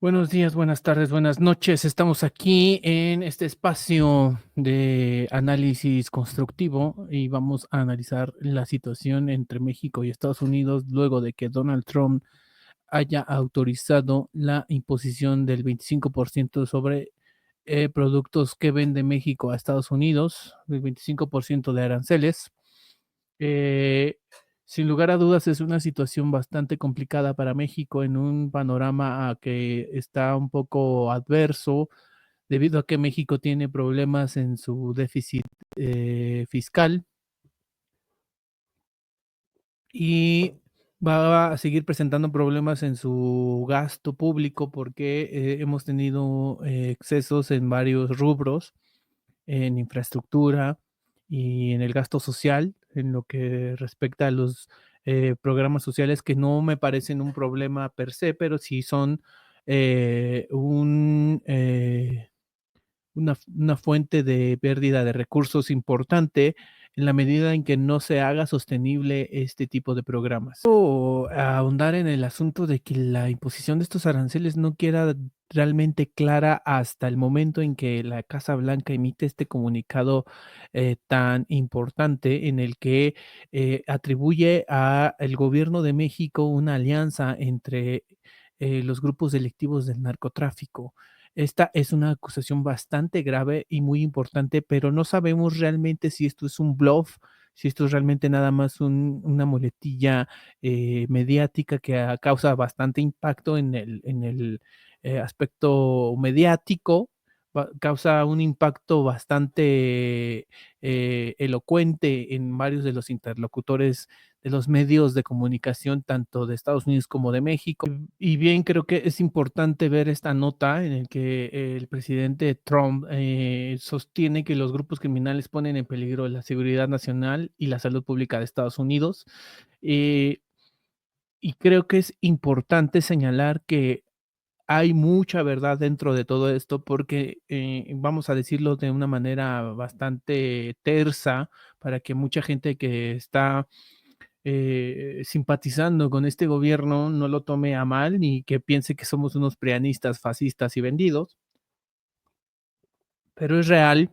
Buenos días, buenas tardes, buenas noches. Estamos aquí en este espacio de análisis constructivo y vamos a analizar la situación entre México y Estados Unidos luego de que Donald Trump haya autorizado la imposición del 25% sobre productos que vende México a Estados Unidos, el 25% de aranceles. Eh, Sin lugar a dudas, es una situación bastante complicada para México en un panorama que está un poco adverso, debido a que México tiene problemas en su déficit fiscal y va a seguir presentando problemas en su gasto público porque hemos tenido excesos en varios rubros, en infraestructura y en el gasto social, en lo que respecta a los programas sociales que no me parecen un problema per se, pero sí son una fuente de pérdida de recursos importante en la medida en que no se haga sostenible este tipo de programas. O ahondar en el asunto de que la imposición de estos aranceles no queda realmente clara hasta el momento en que la Casa Blanca emite este comunicado tan importante en el que atribuye a el gobierno de México una alianza entre los grupos delictivos del narcotráfico. Esta es una acusación bastante grave y muy importante, pero no sabemos realmente si esto es un bluff, si esto es realmente nada más una muletilla mediática que causa bastante impacto en el aspecto mediático, causa un impacto bastante elocuente en varios de los interlocutores de los medios de comunicación, tanto de Estados Unidos como de México. Y bien, creo que es importante ver esta nota en el que el presidente Trump sostiene que los grupos criminales ponen en peligro la seguridad nacional y la salud pública de Estados Unidos. Eh, y creo que es importante señalar que hay mucha verdad dentro de todo esto porque, vamos a decirlo de una manera bastante tersa, para que mucha gente que está simpatizando con este gobierno no lo tome a mal ni que piense que somos unos prianistas, fascistas y vendidos, pero es real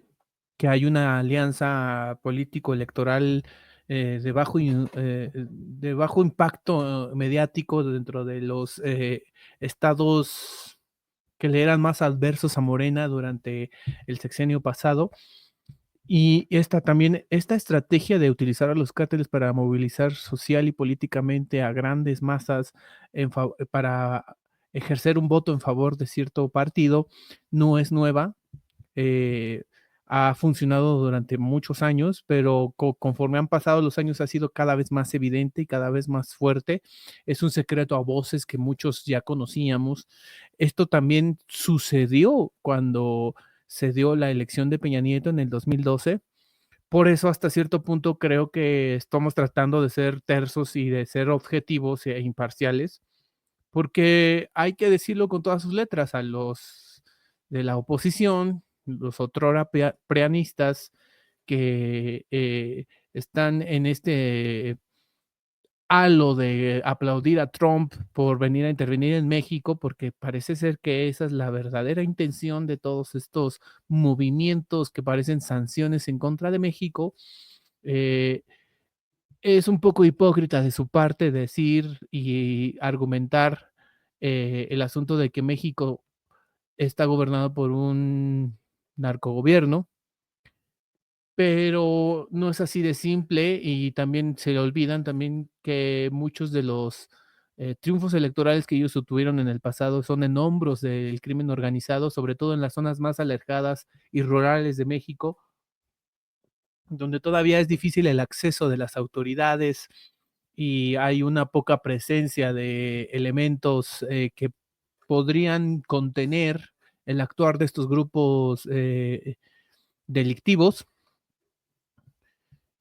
que hay una alianza político-electoral de bajo impacto mediático dentro de los estados que le eran más adversos a Morena durante el sexenio pasado. Y esta estrategia de utilizar a los cárteles para movilizar social y políticamente a grandes masas para ejercer un voto en favor de cierto partido no es nueva. eh, Ha funcionado durante muchos años, pero conforme han pasado los años ha sido cada vez más evidente y cada vez más fuerte. Es un secreto a voces que muchos ya conocíamos. Esto también sucedió cuando se dio la elección de Peña Nieto en el 2012. Por eso, hasta cierto punto, creo que estamos tratando de ser tersos y de ser objetivos e imparciales, porque hay que decirlo con todas sus letras, a los de la oposición, los otrora preanistas que están en este halo de aplaudir a Trump por venir a intervenir en México, porque parece ser que esa es la verdadera intención de todos estos movimientos que parecen sanciones en contra de México. eh, es un poco hipócrita de su parte decir y argumentar el asunto de que México está gobernado por un narcogobierno, pero no es así de simple y también se le olvidan también que muchos de los triunfos electorales que ellos obtuvieron en el pasado son en hombros del crimen organizado, sobre todo en las zonas más alejadas y rurales de México, donde todavía es difícil el acceso de las autoridades y hay una poca presencia de elementos que podrían contener el actuar de estos grupos delictivos.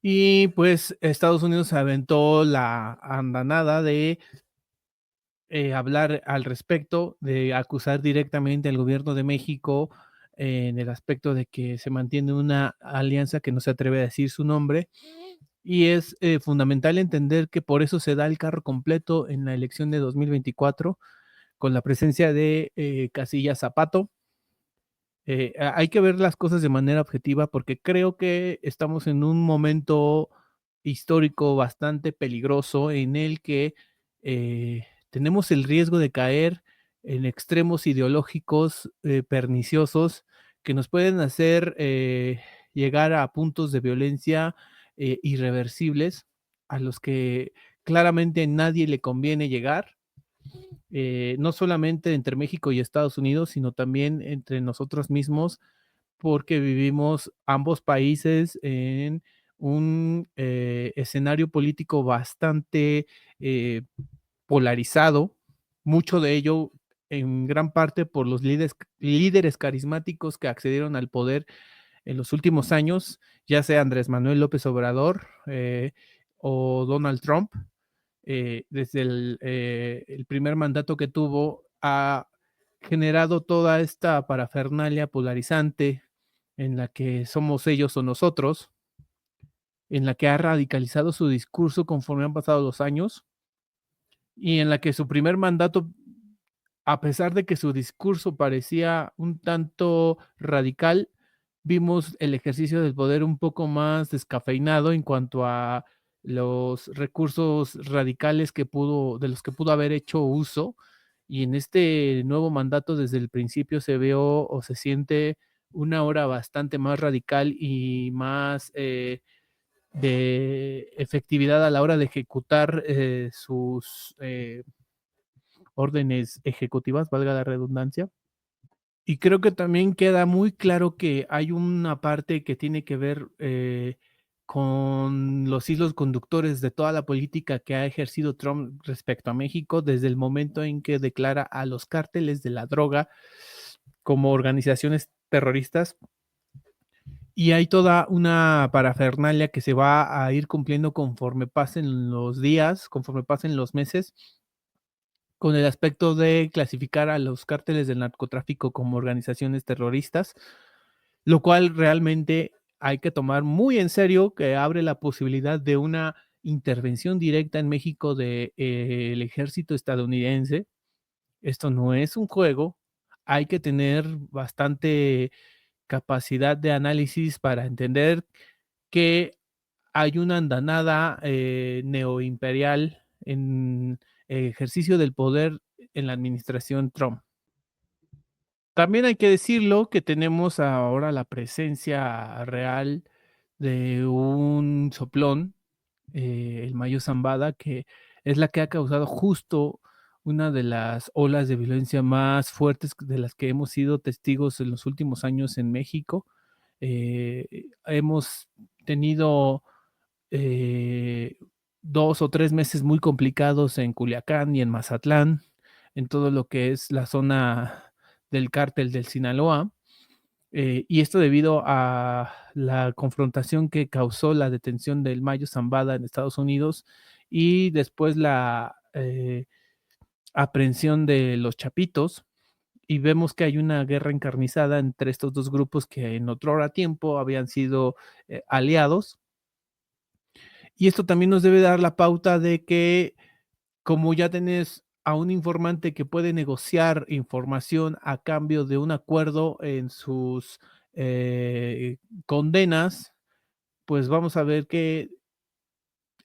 Y pues Estados Unidos se aventó la andanada de hablar al respecto, de acusar directamente al gobierno de México en el aspecto de que se mantiene una alianza que no se atreve a decir su nombre. Y es fundamental entender que por eso se da el carro completo en la elección de 2024, con la presencia de Casillas Zapato. Hay que ver las cosas de manera objetiva porque creo que estamos en un momento histórico bastante peligroso en el que tenemos el riesgo de caer en extremos ideológicos perniciosos que nos pueden hacer llegar a puntos de violencia irreversibles a los que claramente nadie le conviene llegar, no solamente entre México y Estados Unidos, sino también entre nosotros mismos, porque vivimos ambos países en un escenario político bastante eh, polarizado, mucho de ello en gran parte por los líderes carismáticos que accedieron al poder en los últimos años, ya sea Andrés Manuel López Obrador o Donald Trump. Desde el primer mandato que tuvo, ha generado toda esta parafernalia polarizante en la que somos ellos o nosotros, en la que ha radicalizado su discurso conforme han pasado los años y en la que su primer mandato, a pesar de que su discurso parecía un tanto radical, vimos el ejercicio del poder un poco más descafeinado en cuanto a los recursos radicales de los que pudo haber hecho uso. Y en este nuevo mandato, desde el principio se vio o se siente una hora bastante más radical y más de efectividad a la hora de ejecutar sus órdenes ejecutivas, valga la redundancia. Y creo que también queda muy claro que hay una parte que tiene que ver con los hilos conductores de toda la política que ha ejercido Trump respecto a México desde el momento en que declara a los cárteles de la droga como organizaciones terroristas. Y hay toda una parafernalia que se va a ir cumpliendo conforme pasen los días, conforme pasen los meses, con el aspecto de clasificar a los cárteles del narcotráfico como organizaciones terroristas, lo cual realmente hay que tomar muy en serio, que abre la posibilidad de una intervención directa en México del ejército estadounidense. Esto no es un juego, hay que tener bastante capacidad de análisis para entender que hay una andanada neoimperial en ejercicio del poder en la administración Trump. También hay que decirlo que tenemos ahora la presencia real de un soplón, el Mayo Zambada, que es la que ha causado justo una de las olas de violencia más fuertes de las que hemos sido testigos en los últimos años en México. Hemos tenido 2 o 3 meses muy complicados en Culiacán y en Mazatlán, en todo lo que es la zona del cártel del Sinaloa, y esto debido a la confrontación que causó la detención del Mayo Zambada en Estados Unidos y después la aprehensión de los Chapitos, y vemos que hay una guerra encarnizada entre estos 2 grupos que en otrora tiempo habían sido aliados. Y esto también nos debe dar la pauta de que, como ya tenés a un informante que puede negociar información a cambio de un acuerdo en sus condenas, pues vamos a ver que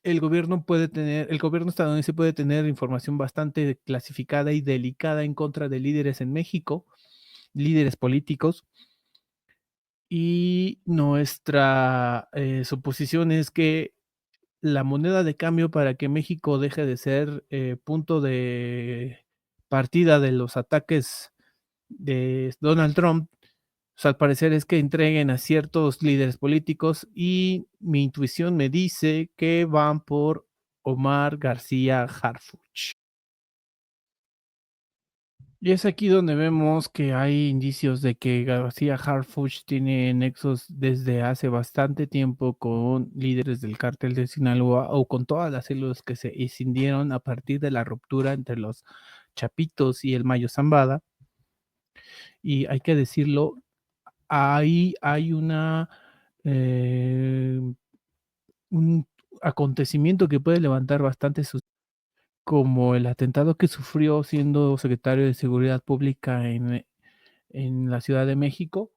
el gobierno estadounidense puede tener información bastante clasificada y delicada en contra de líderes en México, líderes políticos. Y nuestra suposición es que la moneda de cambio para que México deje de ser punto de partida de los ataques de Donald Trump, pues, al parecer es que entreguen a ciertos líderes políticos y mi intuición me dice que van por Omar García Harfuch. Y es aquí donde vemos que hay indicios de que García Harfuch tiene nexos desde hace bastante tiempo con líderes del cártel de Sinaloa o con todas las células que se escindieron a partir de la ruptura entre los Chapitos y el Mayo Zambada. Y hay que decirlo, ahí hay eh, un acontecimiento que puede levantar bastante sus... como el atentado que sufrió siendo secretario de Seguridad Pública en la Ciudad de México.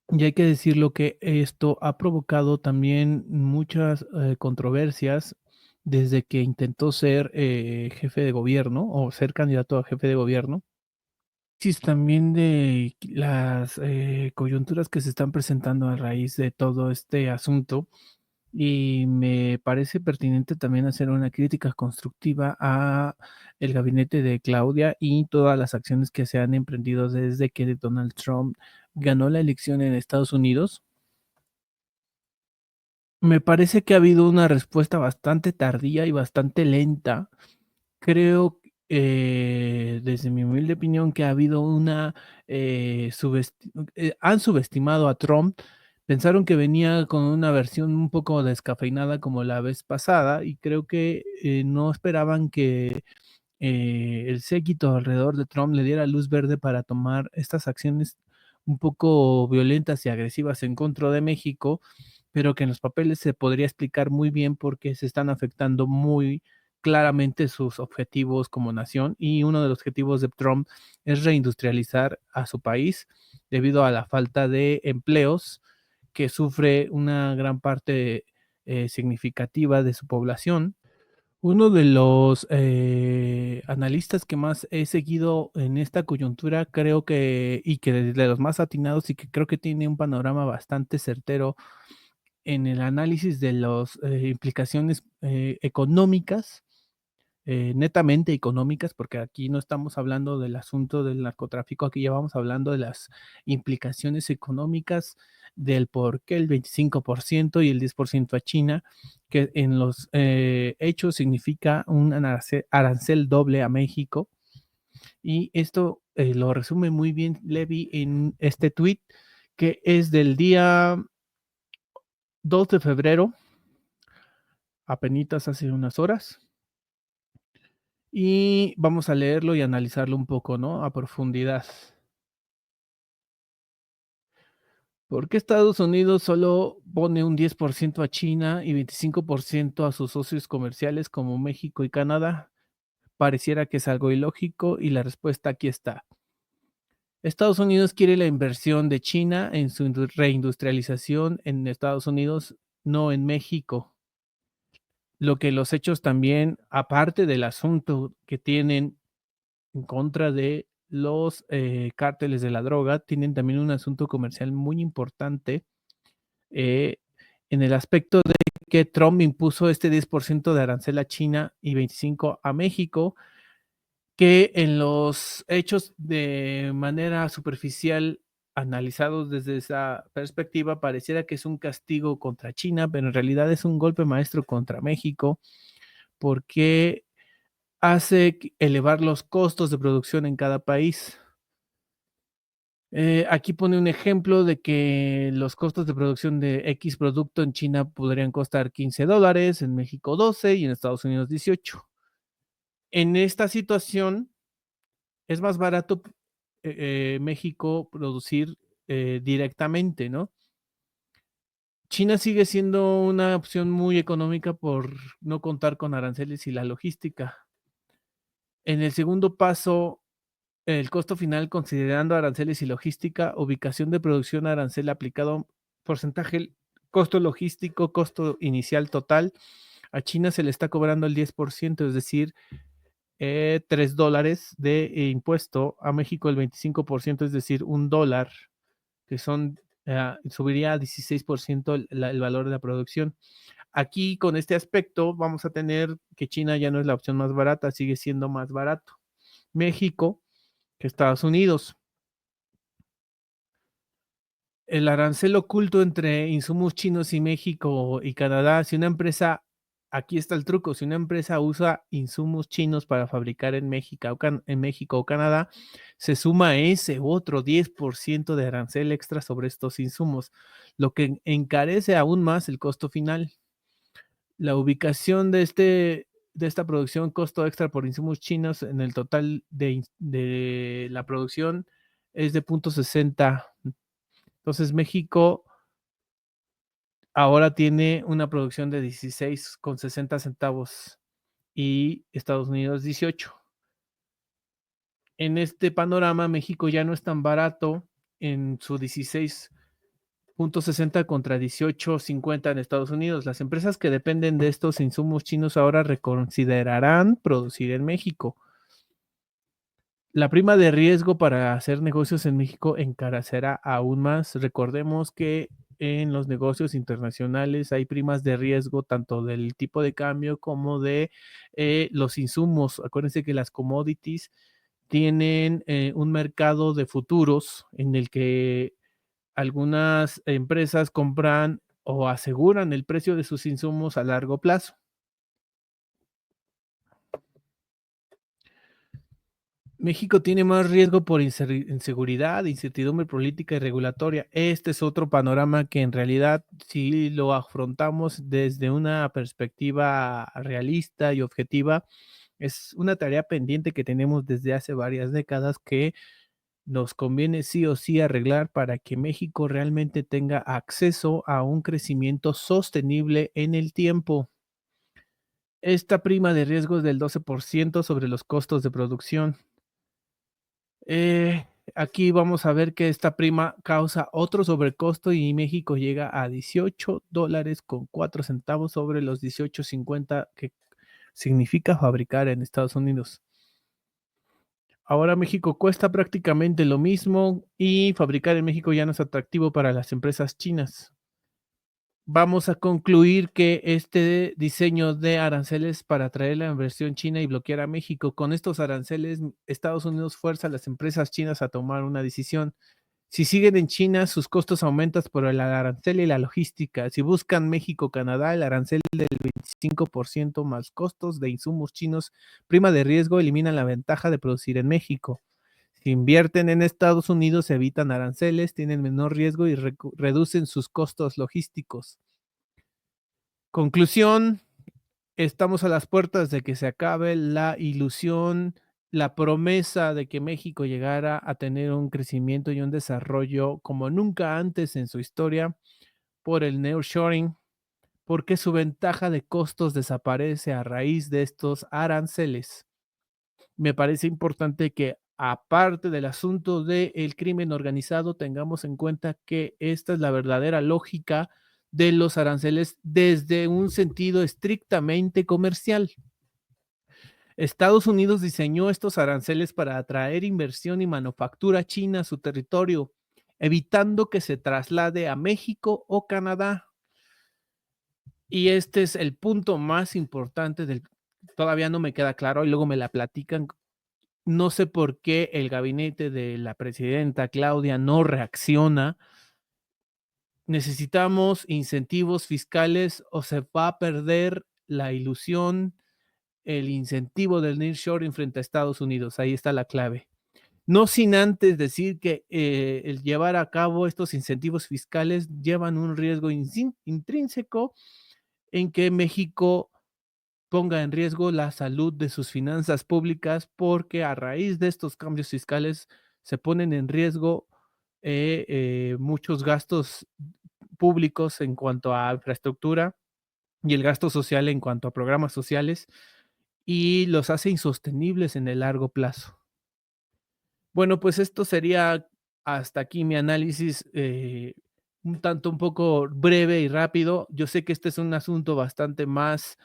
Y hay que decirlo que esto ha provocado también muchas, controversias desde que intentó ser, jefe de gobierno o ser candidato a jefe de gobierno. También de las, coyunturas que se están presentando a raíz de todo este asunto, y me parece pertinente también hacer una crítica constructiva a el gabinete de Claudia y todas las acciones que se han emprendido desde que Donald Trump ganó la elección en Estados Unidos. Me parece que ha habido una respuesta bastante tardía y bastante lenta. Creo, desde mi humilde opinión, que ha habido una, han subestimado a Trump. Pensaron que venía con una versión un poco descafeinada como la vez pasada, y creo que, no esperaban que, el séquito alrededor de Trump le diera luz verde para tomar estas acciones un poco violentas y agresivas en contra de México, pero que en los papeles se podría explicar muy bien por qué se están afectando muy claramente sus objetivos como nación. Y uno de los objetivos de Trump es reindustrializar a su país debido a la falta de empleos que sufre una gran parte, significativa de su población. Uno de los, analistas que más he seguido en esta coyuntura, creo que y que de los más atinados y que creo que tiene un panorama bastante certero en el análisis de las implicaciones, económicas, netamente económicas, porque aquí no estamos hablando del asunto del narcotráfico, aquí ya vamos hablando de las implicaciones económicas del por qué el 25% y el 10% a China, que en los hechos significa un arancel doble a México. Y esto lo resume muy bien Levy en este tweet, que es del día 2 de febrero, apenitas hace unas horas. Y vamos a leerlo y analizarlo un poco, ¿no? A profundidad. ¿Por qué Estados Unidos solo pone un 10% a China y 25% a sus socios comerciales como México y Canadá? Pareciera que es algo ilógico y la respuesta aquí está. Estados Unidos quiere la inversión de China en su reindustrialización en Estados Unidos, no en México. Lo que los hechos también, aparte del asunto que tienen en contra de los cárteles de la droga, tienen también un asunto comercial muy importante, eh, en el aspecto de que Trump impuso este 10% de arancel a China y 25% a México, que en los hechos de manera superficial, analizados desde esa perspectiva, pareciera que es un castigo contra China, pero en realidad es un golpe maestro contra México, porque hace elevar los costos de producción en cada país. Aquí pone un ejemplo de que los costos de producción de X producto en China podrían costar $15, en México 12 y en Estados Unidos 18. En esta situación es más barato México producir directamente, ¿no? China sigue siendo una opción muy económica por no contar con aranceles y la logística. En el segundo paso, el costo final considerando aranceles y logística, ubicación de producción, arancel aplicado, porcentaje, costo logístico, costo inicial total. A China se le está cobrando el 10%, es decir, $3 de impuesto. A México el 25%, es decir, $1, que son, subiría a 16% el valor de la producción. Aquí con este aspecto vamos a tener que China ya no es la opción más barata, sigue siendo más barato. México que Estados Unidos. El arancel oculto entre insumos chinos y México y Canadá, si una empresa, aquí está el truco, si una empresa usa insumos chinos para fabricar en México o Canadá, se suma ese otro 10% de arancel extra sobre estos insumos, lo que encarece aún más el costo final. La ubicación de esta producción, costo extra por insumos chinos en el total de la producción es de 0.60. Entonces México ahora tiene una producción de 16,60 centavos y Estados Unidos 18. En este panorama, México ya no es tan barato en su 16,60 contra 18,50 en Estados Unidos. Las empresas que dependen de estos insumos chinos ahora reconsiderarán producir en México. La prima de riesgo para hacer negocios en México encarecerá aún más. Recordemos que en los negocios internacionales hay primas de riesgo tanto del tipo de cambio como de los insumos. Acuérdense que las commodities tienen un mercado de futuros en el que algunas empresas compran o aseguran el precio de sus insumos a largo plazo. México tiene más riesgo por inseguridad, incertidumbre política y regulatoria. Este es otro panorama que en realidad, si lo afrontamos desde una perspectiva realista y objetiva, es una tarea pendiente que tenemos desde hace varias décadas que nos conviene sí o sí arreglar para que México realmente tenga acceso a un crecimiento sostenible en el tiempo. Esta prima de riesgo es del 12% sobre los costos de producción. Eh, Aquí vamos a ver que esta prima causa otro sobrecosto y México llega a $18,04 sobre los 18,50 que significa fabricar en Estados Unidos. Ahora México cuesta prácticamente lo mismo y fabricar en México ya no es atractivo para las empresas chinas. Vamos a concluir que este diseño de aranceles para atraer la inversión china y bloquear a México, con estos aranceles, Estados Unidos fuerza a las empresas chinas a tomar una decisión. Si siguen en China, sus costos aumentan por el arancel y la logística. Si buscan México, Canadá, el arancel del 25% más costos de insumos chinos, prima de riesgo, eliminan la ventaja de producir en México. Si invierten en Estados Unidos, evitan aranceles, tienen menor riesgo y reducen sus costos logísticos. Conclusión, estamos a las puertas de que se acabe la ilusión, la promesa de que México llegara a tener un crecimiento y un desarrollo como nunca antes en su historia por el nearshoring, porque su ventaja de costos desaparece a raíz de estos aranceles. Me parece importante que, aparte del asunto del crimen organizado, tengamos en cuenta que esta es la verdadera lógica de los aranceles desde un sentido estrictamente comercial. Estados Unidos diseñó estos aranceles para atraer inversión y manufactura china a su territorio, evitando que se traslade a México o Canadá. Y este es el punto más importante del... Todavía no me queda claro y luego me la platican. No sé por qué el gabinete de la presidenta Claudia no reacciona. Necesitamos incentivos fiscales o se va a perder la ilusión, el incentivo del nearshoring frente a Estados Unidos. Ahí está la clave. No sin antes decir que el llevar a cabo estos incentivos fiscales llevan un riesgo intrínseco en que México ponga en riesgo la salud de sus finanzas públicas, porque a raíz de estos cambios fiscales se ponen en riesgo muchos gastos públicos en cuanto a infraestructura y el gasto social en cuanto a programas sociales y los hace insostenibles en el largo plazo. Bueno, pues esto sería hasta aquí mi análisis, un poco breve y rápido. Yo sé que este es un asunto bastante más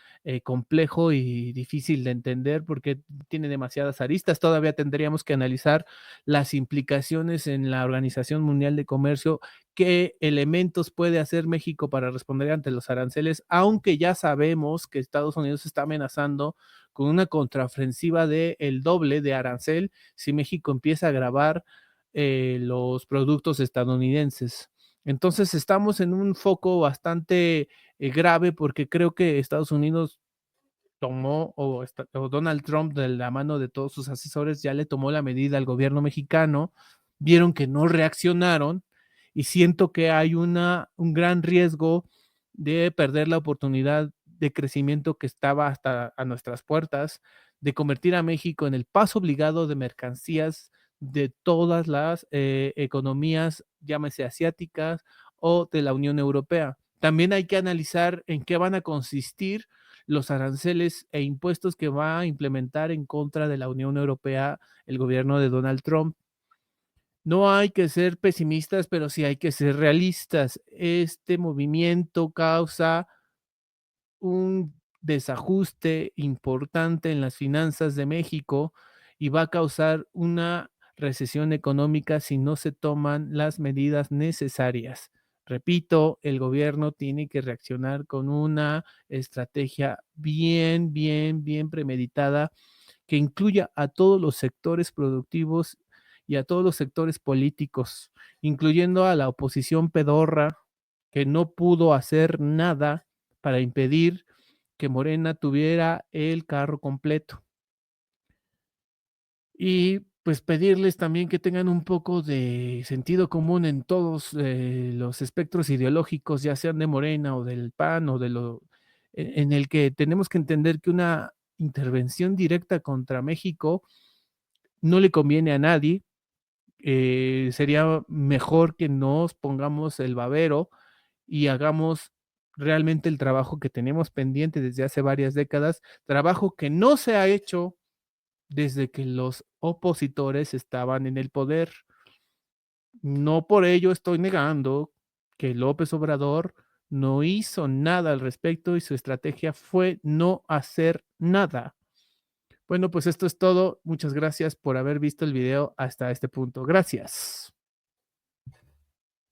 complejo y difícil de entender porque tiene demasiadas aristas. Todavía tendríamos que analizar las implicaciones en la Organización Mundial de Comercio, qué elementos puede hacer México para responder ante los aranceles, aunque ya sabemos que Estados Unidos está amenazando con una contraofensiva del doble de arancel si México empieza a grabar los productos estadounidenses. Entonces estamos en un foco bastante grave porque creo que Estados Unidos tomó, o Donald Trump de la mano de todos sus asesores ya le tomó la medida al gobierno mexicano, vieron que no reaccionaron y siento que hay un gran riesgo de perder la oportunidad de crecimiento que estaba hasta a nuestras puertas, de convertir a México en el paso obligado de mercancías de todas las economías, llámese asiáticas o de la Unión Europea. También hay que analizar en qué van a consistir los aranceles e impuestos que va a implementar en contra de la Unión Europea el gobierno de Donald Trump. No hay que ser pesimistas, pero sí hay que ser realistas. Este movimiento causa un desajuste importante en las finanzas de México y va a causar una recesión económica si no se toman las medidas necesarias. Repito, el gobierno tiene que reaccionar con una estrategia bien premeditada que incluya a todos los sectores productivos y a todos los sectores políticos, incluyendo a la oposición pedorra que no pudo hacer nada para impedir que Morena tuviera el carro completo. Y pues pedirles también que tengan un poco de sentido común en todos los espectros ideológicos, ya sean de Morena o del PAN o de lo en el que tenemos que entender que una intervención directa contra México no le conviene a nadie. Sería mejor que nos pongamos el babero y hagamos realmente el trabajo que tenemos pendiente desde hace varias décadas, trabajo que no se ha hecho desde que los opositores estaban en el poder. No por ello estoy negando que López Obrador no hizo nada al respecto y su estrategia fue no hacer nada. Bueno, pues esto es todo. Muchas gracias por haber visto el video hasta este punto. Gracias.